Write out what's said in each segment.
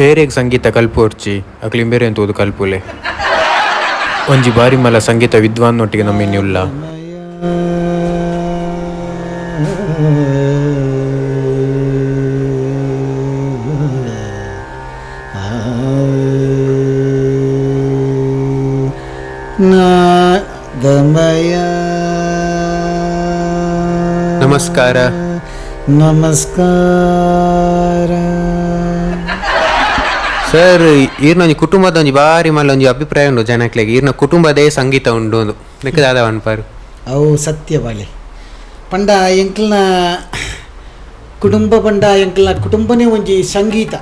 ಏರೆಗ್ ಸಂಗೀತ ಕಲ್ಪೋರ್ಚಿ ಅಕ್ಲಿಂಬೇರೆ ಅಂತೋದು ಕಲ್ಪುಲೆ ಒಂಜಿ ಬಾರಿ ಮಲ್ಲ ಸಂಗೀತ ವಿದ್ವಾನ್ನೊಟ್ಟಿಗೆ ನಮ್ಮಿನ್ಯುಲ್ಲ ನಮಸ್ಕಾರ ನಮಸ್ಕಾರ ಸರ್ ಈರ್ನ ಒಂಜಿ ಕುಟುಂಬದ ಒಂಜಿ ಬಾರಿ ಮಲ್ಲ ಒಂಜಿ ಅಭಿಪ್ರಾಯ ಉಂಡು ಜನಕ್ಲೆಗ್ ಈರ್ನ ಕುಟುಂಬದೇ ಸಂಗೀತ ಉಂಡು ನೆಕ್ಕದಾದ ಅನ್ಪಾರು ಅವು ಸತ್ಯ ಬಾಲೆ ಪಂಡ ಎಂಕ್ಲ್ನ ಕುಟುಂಬ ಪಂಡ ಎಂಕ್ಲ್ನ ಕುಟುಂಬನೇ ಒಂಜಿ ಸಂಗೀತ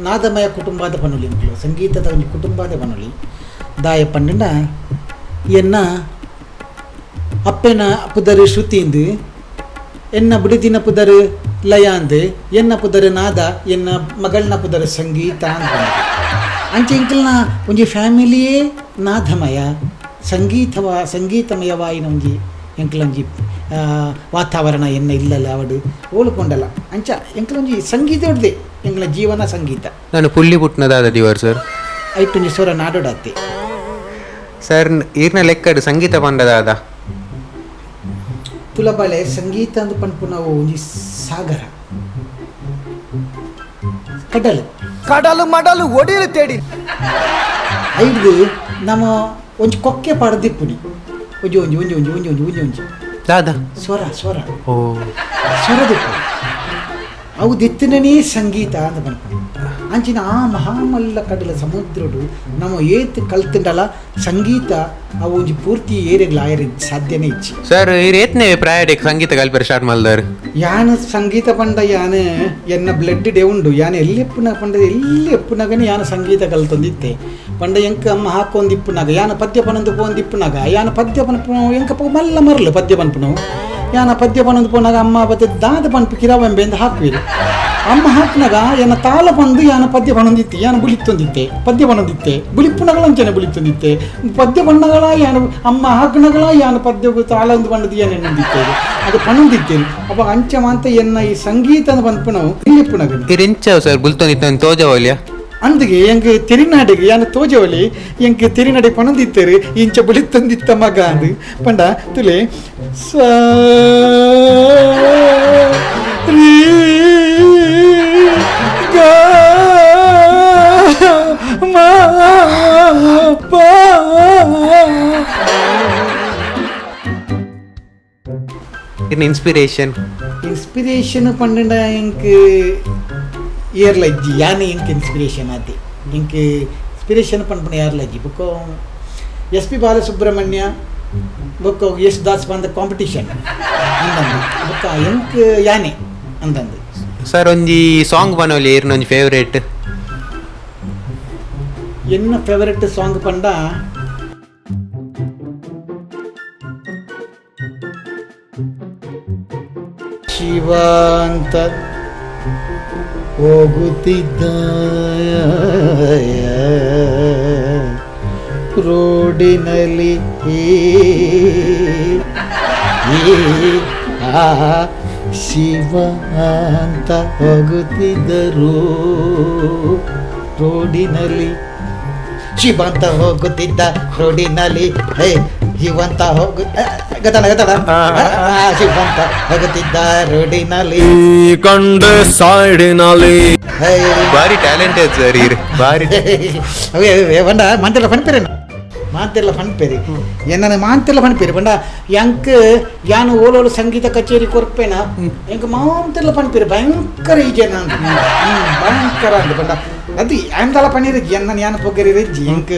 ನಾದಮಯ ಕುಟುಂಬದ ಪನುಲಿ ಎಂಕ್ಲು ಸಂಗೀತದ ಒಂಜಿ ಕುಟುಂಬದ ಪನುಲಿ ದಾಯ ಪಂಡ ಎನ್ನ ಅಪ್ಪೆನ ಪುದರ್ ಶ್ರುತಿಂದು ಎನ್ನ ಬುಡಿದಿನ ಪುದರ್ ಲಯಾಂದ್ ಎನ್ನ ಪುದರ್ ನಾದ ಎನ್ನ ಮಗಳನ್ನ ಪುದರ್ ಸಂಗೀತ ಅಂತ ಅಂಚೆ ಎಂಕ್ಲ್ನ ಒಂಜಿ ಫ್ಯಾಮಿಲಿಯೇ ನಾದಮಯ ಸಂಗೀತಮಯವಾಯಿನ ಒಂಜಿ ಎಂಕ್ಲೊಂಜಿ ವಾತಾವರಣ ಎನ್ನ ಇಲ್ಲಲ್ಲ ಅವಡು ಓಲ್ಕೊಂಡಲ್ಲ ಅಂಚ ಎಂಕ್ಲೊಂಜಿ ಸಂಗೀತ ಹೊಡ್ದೆ ಎಂಕ್ಲ ಜೀವನ ಸಂಗೀತ. ನಾನು ಪುಲ್ಲಿ ಪುಟ್ನದಾದ ದಿವರ್ ಸರ್ ಐಟೊಂಜಿ ಸ್ವರ ನಾಡೋಡಾತೆ ಸರ್ ಈರ್ನ ಲೆಕ್ಕಡು ಸಂಗೀತ ಪಂಡದಾದ ತುಲಬಾಳೆ ಸಂಗೀತ ಅಂದು ಪಂಪು ನಾವು ಒಂಜಿ ಸಾಗರ ಕಡಲು ಮಡಲು ಒಡಿಲು ತೇಡಿ ಐದು ನಮ್ಮ ಒಂಜಿ ಕೊಕ್ಕೆ ಪಾಡದಿಪ್ಪುನಿ ಒಂಜಿ ಒಂಜಿ ಒಂಜಿ ಒಂಜಿ ಒಂಜಿ ಒಂಜಿ ಒಂಜಿ ಒಂಜಿ ದಾದ ಸ್ವರ ಓ ಸ್ವರದಿಪ್ಪು ಅವು ದಿತ್ತಿನೇ ಸಂಗೀತ ಅಂತ ಪಂಪು ಅಂಚಿನ ಆ ಮಹಾಮಲ್ಲ ಕಡಲ ಸಮುದ್ರಡು ನಮ್ಮ ಏತ್ ಕಲ್ತಿಂಡಲ ಸಂಗೀತ ಅವು ಒಂಜಿ ಪೂರ್ತಿ ಏರಿಗ್ಲ ಆಯರ್ ಸಾಧ್ಯನೇ ಇಚ್ಚಿ ಸರ್ ಈರ್ ಏತ್ನೇ ಪ್ರಾಯಡಿಗೆ ಸಂಗೀತ ಕಲ್ಪರೆ ಸ್ಟಾರ್ಟ್ ಮಲ್ದಾರ್ ಯಾನ ಸಂಗೀತ ಪಂಡ ಯಾನ ಎನ್ನ ಬ್ಲಡ್ ಡೇ ಉಂಡು ಯಾನ ಎಲ್ಲಿ ಎಪ್ಪುನಾಗನೇ ಯಾನ ಸಂಗೀತ ಕಲ್ತೊಂದಿತ್ತೆ ಪಂಡ ಎಂಕ ಅಮ್ಮ ಹಾಕೊಂದಿಪ್ಪುನಾಗ ಯಾನ ಪದ್ಯ ಪನೊಂದು ಪೋಂದಿಪ್ಪುನಾಗ ಯಾನ ಪದ್ಯ ಪನಪು ಎಂಕ ಮಲ್ಲ ಮರಲು ಪದ್ಯ ಪನ್ಪುನವು ಯಾನ ಪದ್ಯ ಪನೊಂದು ಪೋನಾಗ ಅಮ್ಮ ಬತ್ತೆ ದಾದ ಪನ್ಪು ಕಿರಾವಂಬೆ ಅಂತ ಹಾಕ್ವಿರು ಅಮ್ಮ ಹಾಕ್ನಾಗ ಏನ ತಾಲ ಬಂದು ಯಾನ ಪದ್ಯ ಪಣೊಂದಿತ್ತೆ ಯಾನ ಬುಳಿತ್ತೊಂದಿತ್ತೆ ಪದ್ಯ ಪಣೊಂದಿತ್ತೆ ಬುಳಿಪ್ಪುನಗಳಂಚನೆ ಬುಳಿತ್ತೊಂದಿತ್ತೆ ಪದ್ಯ ಬಣ್ಣಗಳ ಯಾನ ಅಮ್ಮ ಹಾಕ್ನಗಳ ಯಾನ ಪದ್ಯ ತಾಳ ಒಂದು ಬಣ್ಣದ ಏನ ಎಣ್ಣೊಂದಿತ್ತೇವೆ ಅದು ಪಣೊಂದಿತ್ತೇನೆ ಅಪ್ಪ ಅಂಚ ಮಾಂತ ಎನ್ನ ಈ ಸಂಗೀತ ಬಂದ್ಪುಣವು ಇಲ್ಲಿಪ್ಪುನಗ ಇರಿಂಚಾವ್ ಸರ್ ಬುಲ್ತೊಂದಿತ್ತ ತೋಜವಲ್ಯ ಅಂದಿಗೆ ಎಂಗೆ ತೆರಿನಾಡಿಗೆ ಯಾನ ತೋಜವಲಿ ಎಂಗೆ ತೆರಿನಾಡಿ ಪಣೊಂದಿತ್ತೇರು ಇಂಚ ಬುಳಿತ್ತೊಂದಿತ್ತ ಮಗ ಅಂದು ಪಂಡ ತುಲೆ ಸ ಇನ್ಸ್ಪಿರೇಷನ್ ಪಂಡ ಎಂಕ್ ಏರ್ಲಜ್ಜಿ ಯಾನೆ ಎಂಕ್ ಇನ್ಸ್ಪಿರೇಷನ್ ಆತೆ ಎಂಕ್ ಇನ್ಸ್ಪಿರೇಷನ್ ಪಂಪನ ಏರ್ಲಜ್ಜಿ ಬುಕ್ಕ ಎಸ್ ಪಿ ಬಾಲಸುಬ್ರಹ್ಮಣ್ಯ ಬುಕ್ಕ ಎಸ್ ದಾಸ್ ಬಂದ ಕಾಂಪಿಟಿಷನ್ ಅಂದಂದು ಬುಕ್ಕ ಎಂಕ್ ಯಾನೆ ಅಂದಂದು ಸರ್ ಒಂಜಿ ಸಾಂಗ್ ಬನೋಲಿ ಏರ್ನ ಒಂಜಿ ಫೇವ್ರೇಟ್ ಎನ್ನ ಫೇವರೆಟ್ ಸಾಂಗ್ ಪಂಡ ಶಿವ ಅಂತ ಹೋಗುತ್ತಿದ್ದ ರೋಡಿನಲ್ಲಿ ಶಿವ ಅಂತ ಹೋಗುತ್ತಿದ್ದರು ರೋಡಿನಲ್ಲಿ ಶಿವ ಅಂತ ಹೋಗುತ್ತಿದ್ದ ರೋಡಿನಲ್ಲಿ ಹೇ ಜೀವಂತ ಗತಡ ಶಿವಂತ ಹೋಗುತ್ತಿದ್ದ ರೋಡಿನಲ್ಲಿ ಕಂಡ ಸೈಡಿನಲ್ಲಿ ಬಾರಿ ಟ್ಯಾಲೆಂಟೆಡ್ ಸರ್ ಇರ್ ಬಾರಿ ಬಂಡ ಮಾಂತೆಲ್ಲ ಪನ್ಪೇರಿ ಎನ್ನ ಮಾಂತೆಲ್ಲ ಪನ್ಪೇರಿ ಬಂಡ ಎಂಕ್ ಯಾನು ಓಲೋಲು ಸಂಗೀತ ಕಚೇರಿ ಕೊರ್ಪೇನ ಎಂಕ್ ಮಾಂತೆಲ್ಲ ಪನ್ಪೇರಿ ಭಯಂಕರ ಈಜೆನ ಭಯಂಕರ ಅಂದ್ ಬಂಡ ಅದು ಆಂದಲ ಪನೀರು ಎನ್ನ ಯಾನ ಪೊಗರಿ ರೆಜ್ಜಿ ಎಂಕ್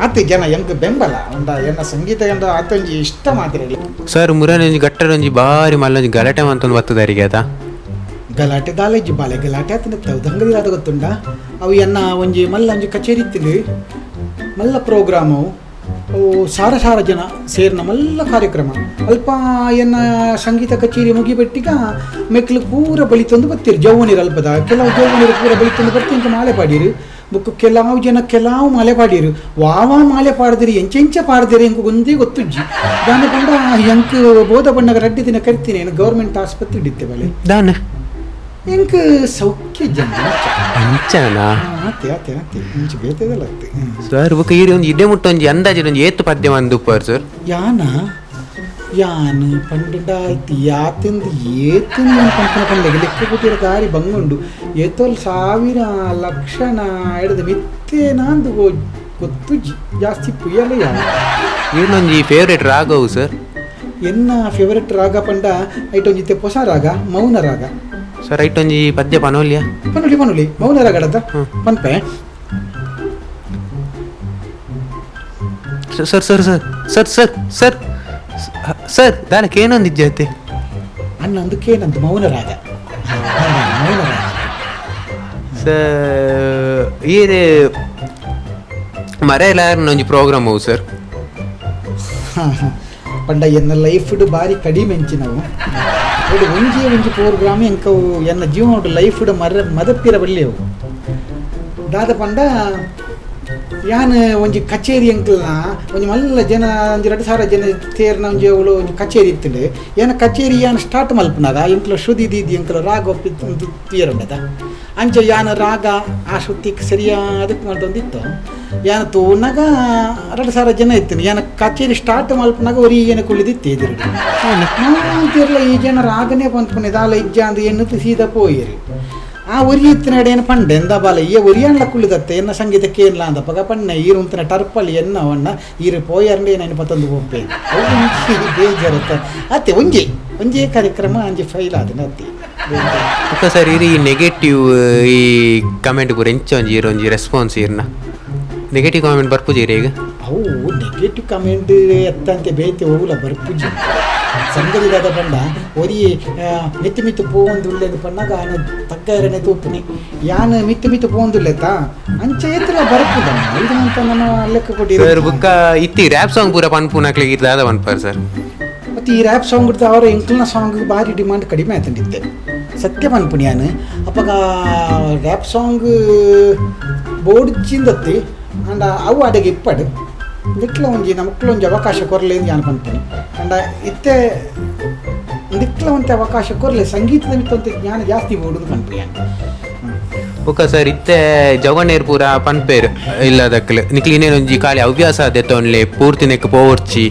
ಆತ ಜನ ಎಂಕ್ ಬೆಂಬಲ ಉಂಡ ಎನ್ನ ಸಂಗೀತ ಗಂಡ ಆತೊಂಜಿ ಇಷ್ಟ ಮಾತಿರಲಿ ಸರ್ ಮುರನೊಂಜಿ ಗಟ್ಟಡೊಂಜಿ ಬಾರಿ ಮಲ್ಲೊಂಜಿ ಗಲಾಟೆ ಮಂತೊಂದು ಬತ್ತದಾರಿಗೆ ಆತ ಗಲಾಟೆ ದಾಲೆಜ್ಜಿ ಬಾಲೆ ಗಲಾಟೆ ಆತನ ದಂಗದಿ ಆದ ಗೊತ್ತುಂಡ ಅವು ಎನ್ನ ಒಂಜಿ ಮಲ್ಲ ಒಂಜಿ ಕಚೇರಿ ಇತ್ತಿಲು ಮಲ್ಲ ಪ್ರೋಗ್ರಾಮು ಅವು ಸಾರ ಜನ ಸೇರಿನ ಮಲ್ಲ ಕಾರ್ಯಕ್ರಮ ಅಲ್ಪ ಎನ್ನ ಸಂಗೀತ ಕಚೇರಿ ಮುಗಿಬೆಟ್ಟಿಗ ಮೆಕ್ಲು ಪೂರ ಬಲಿತೊಂದು ಬರ್ತೀರಿ ಜೌವನಿರು ಅಲ್ಪದ ಕೆಲವು ಜೌವನಿರು ಪೂರ ಬಲಿತೊಂದು ಬರ್ತಿ ಅಂತ ಮಾಲೆ ಪಾಡಿರು ಬುಕ್ ಕೆಲವು ಜನ ಕೆಲವು ಮಾಲೆ ಪಾಡಿರು ವಾವ ಮಾಲೆ ಪಾಡ್ದಿರಿ ಎಂಚೆಂಚ ಪಾಡ್ದಿರಿ ಎಂಕ ಒಂದೇ ಗೊತ್ತುಜ್ಜಿ ದಾನ ಪಂಡ ಎಂಕ್ ಬೋಧ ಬಣ್ಣಗ ರಡ್ಡಿ ದಿನ ಕರಿತೀನಿ ಗೌರ್ಮೆಂಟ್ ಆಸ್ಪತ್ರೆ ಇಡಿತ್ತೆ ಬಲೆ ದಾನ ಎಂಕ್ ಸೌಖ್ಯ ಜನ ಅಂಚನಾ ಆತೆ ಆತೆ ಆತೆ ಇಂಚು ಬೇತದಲ್ಲ ಅತ್ತೆ ಸರ್ ಬೊಕ ಈರಿ ಒಂಜಿ ಇಡೆ ಮುಟ್ಟ ಒಂಜಿ ಅಂದಾಜಿನ ಒಂಜಿ ಏತ್ತು ಪದ್ಯ ಮಂದುಪ್ಪರ್ ಸರ್ ಯಾನು ಪಂಡಾಯ್ತು ಯಾತೆಂದು ಏತಂದು ಪಂಪನ ಲೆಕ್ಕ ಕೊಟ್ಟಿರೋ ದಾರಿ ಬಂಗುಂಡು ಏತೋಲ್ ಸಾವಿರ ಲಕ್ಷಣ ಹಿಡಿದು ಮಿತ್ತೇನಾಂದು ಗೊತ್ತು ಜಾಸ್ತಿ ಪುಯ್ಯಲ್ಲ ಯಾರು ಏನೊಂಜಿ ಫೇವ್ರೇಟ್ ರಾಗವು ಸರ್ ಎನ್ನ ಫೇವರೆಟ್ ರಾಗ ಪಂಡ ಐಟೊಂಜಿತ್ತೆ ಹೊಸ ರಾಗ ಮೌನ ರಾಗ ಸರ್ ಐಟೊಂಜಿ ಪದ್ಯ ಪನೋಲ್ಯ ಪನುಲಿ ಮೌನ ರಾಗಡದ ಪನ್ಪೆ ಸರ್ ಸರ್ ಸರ್ ಸರ್ ಸರ್ ಸರ್ ಸರ್ ದಾನಕ್ಕೆ ಏನೊಂದಿಜ್ಜತೆ ಅನ್ನೊಂದಕ್ಕೇನಂದು ಮೌನ ರಾಗ ಮೌನ ರಾಗ ಸರ್ ಈರೆ ಮರೆಯಲಾರನೊಂಜಿ ಪ್ರೋಗ್ರಾಮ್ ಅವು ಸರ್ ಪಂಡ ಎನ್ನ ಲೈಫ್ಡು ಬಾರಿ ಕಡಿಮೆ ಎಂಚಿನವು ಇದು ಒಂಜಿ ಪ್ರೋಗ್ರಾಮ್ ಎಂಕವು ಎನ್ನ ಜೀವನ ಲೈಫ್ಡು ಮದಪ್ಪಿರ ಬಲ್ಲೆವು ದಾದ ಪಂಡ ಯಾನು ಒಂಜಿ ಕಚೇರಿ ಎಂಕ್ಲನ ಒಂಜಿ ಮಲ್ಲ ಜನ ಒಂಜಿ 2,000 ಜನ ಸೇರ್ನ ಒಂಜಿ ಅವಳು ಒಂಜಿ ಕಚೇರಿ ಇತ್ತಂಡು ಏನ ಕಚೇರಿ ಯಾನು ಸ್ಟಾರ್ಟ್ ಮಲ್ಪನಾಗ ಎಂಕ್ಲ ಶ್ರುತಿ ದೀದಿ ಎಂಕ್ಲ ರಾಗ ಒಪ್ಪಿತ್ತು ತೀರಂಡದ ಅಂಚೆ ಯಾನು ರಾಗ ಆ ಶ್ರುತಿಗೆ ಸರಿಯಾದಕ್ಕೆ ಮಾಡ್ತೊಂದಿತ್ತು ಯಾನು ತೋನಾಗ 2,000 ಜನ ಇತ್ತು ಯಾನ ಕಚೇರಿ ಸ್ಟಾರ್ಟ್ ಮಲ್ಪನಾಗ ಒರಿ ಏನು ಕುಳಿದಿತ್ತು ಎದುರು ತೀರ್ಲ ಈ ಜನ ರಾಗನೇ ಪಂದ್ಕೊಂಡಿದ್ದ ಆಲ ಇಜ್ಜ ಅಂದು ಎನ್ನುತ್ತು ಸೀದಾ ಪೋಯಿರಿ ಆ ಒರಿ ಎತ್ತಿನಡೆ ಏನು ಪಂಡೆ ಎಂದ ಬಾಲ ಈ ಒರಿಯಣ್ಣ ಕುಳಿದತ್ತೆ ಎನ್ನ ಸಂಗೀತಕ್ಕೆ ಏನಿಲ್ಲ ಅಂದಪ್ಪ ಪಣ್ಣ ಈರು ಉಂತಿನ ಟರ್ಪಲ್ಲಿ ಎನ್ನ ಅವಣ್ಣ ಈರು ಪೋಯರ್ಂಡೆ ನಾನು ಪತ್ತೊಂದು ಒಪ್ಪೆ ಬೇಜಾರತ್ತ ಅತ್ತೆ ಒಂಜೇ ಕಾರ್ಯಕ್ರಮ ಅಂಜಿ ಫೈಲ್ ಆದ ಅತ್ತೆ ಸರ್ ಇರಿ ನೆಗೆಟಿವ್ ಈ ಕಮೆಂಟ್ ಪೂರ ಎಂಚ ಒಂಜಿ ಒಂಜಿ ರೆಸ್ಪಾನ್ಸ್ ಇರ್ನ ನೆಗೆಟಿವ್ ಕಾಮೆಂಟ್ ಬರ್ಪುಜೀರಿ ಈಗ ಅವು ನೆಗೆಟಿವ್ ಕಮೆಂಟ್ ಎತ್ತಂತೆ ಬೇತೆ ಹೋಗಲ ಬರ್ಪುಜಿ ಸಂಗದಿದಾದ ಪಂಡ ಒರಿ ಮಿತ್ತು ಪೋಂದುಳ್ಳೆದು ಪಣ್ಣಾಗ ಆನ ತಗ್ಗಾರನೆ ತೂಪುನೆ ಯಾನು ಮಿತ್ತು ಪೋಂದುಳ್ಳೆತಾ ಅಂಚೆ ಎತ್ತಲ ಬರ್ಪುದ ಇದನ್ನಂತ ನಮ್ಮ ಲೆಕ್ಕ ಸರ್ ಕೊಟ್ಟಿರೋ ಬುಕ್ಕ ಇತ್ತಿ ರ್ಯಾಪ್ ಸಾಂಗ್ ಪೂರ ಪನ್ಪುನಕ್ಲೆ ಇರ್ದಾದ ಪನ್ಪರ್ ಸರ್ ಮತ್ತು ಈ ರ್ಯಾಪ್ ಸಾಂಗ್ ಇಡ್ತಾ ಅವರ ಎಂಕ್ಲನ ಸಾಂಗ್ ಭಾರಿ ಡಿಮಾಂಡ್ ಕಡಿಮೆ ಆಯ್ತಂಡಿತ್ತೆ ಸತ್ಯ ಪನ್ಪುನಿ ಯಾನು ಅಪ್ಪಗ ರ್ಯಾಪ್ ಸಾಂಗ್ ಬೋರ್ಡ್ಜಿಂದತ್ತಿ ಅಂಡ ಅವು ಅಡೆಗೆ ಇಪ್ಪಡು ನಿಕ್ಲ ಒಂಜಿ ನಮಕ್ಲ ಒಂಜಿ ಅವಕಾಶ ಕೊರಲೆ ಅಂತ ಯಾನು ಪನ್ಪುನಿ ಅಂಡ ಇತ್ತೆ ನಿಕ್ಲ ಒಂತೆ ಅವಕಾಶ ಕೊರಲೆ ಸಂಗೀತದ ಮಿತ್ತಂತೆ ಜ್ಞಾನ ಜಾಸ್ತಿ ಓಡುದು ಪನ್ಪುನಿ ಯಾನು ಬುಕ್ಕ ಸರ್ ಇತ್ತೆ ಜವನೇರ್ ಪೂರ ಪನ್ಪೇರ್ ಇಲ್ಲದಕ್ಲೆ ನಿಕ್ಲಿ ಇನ್ನೇನೊಂಜಿ ಖಾಲಿ ಹವ್ಯಾಸ ಅದೆತ್ತೊನ್ಲೆ ಪೂರ್ತಿ ನೆಕ್ ಪೋವರ್ಚಿ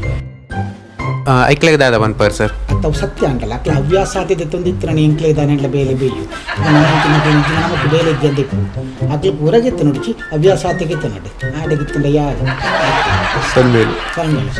ಐಕ್ಲೆಗ್ ದಾದ ಪನ್ಪರ್ ಸರ್ ಅವು ಸತ್ಯ ಅಂಟಲ್ಲ ಅಕ್ಲ ಹವ್ಯಾಸ ಆತಿದೆ ತಂದಿತ್ತು ನಾನು ಎಂಕ್ಲೆ ಇದ್ದಾನೆ ಬೇಲೆ ಬೇಯು ನಮಗೆ ಬೇಲೆ ಇದ್ದಿಪ್ಪು ಅಕ್ಲ ಪೂರಗಿತ್ತು ನೋಡಿಚಿ ಹವ್ಯಾಸ ಆತಿಗಿತ್ತು ನೋಡಿ ಆಡೆಗಿತ್ತಂಡ ಯಾರು ಸಲ್ಮೇಲು ಸಲ್ಮೇಲು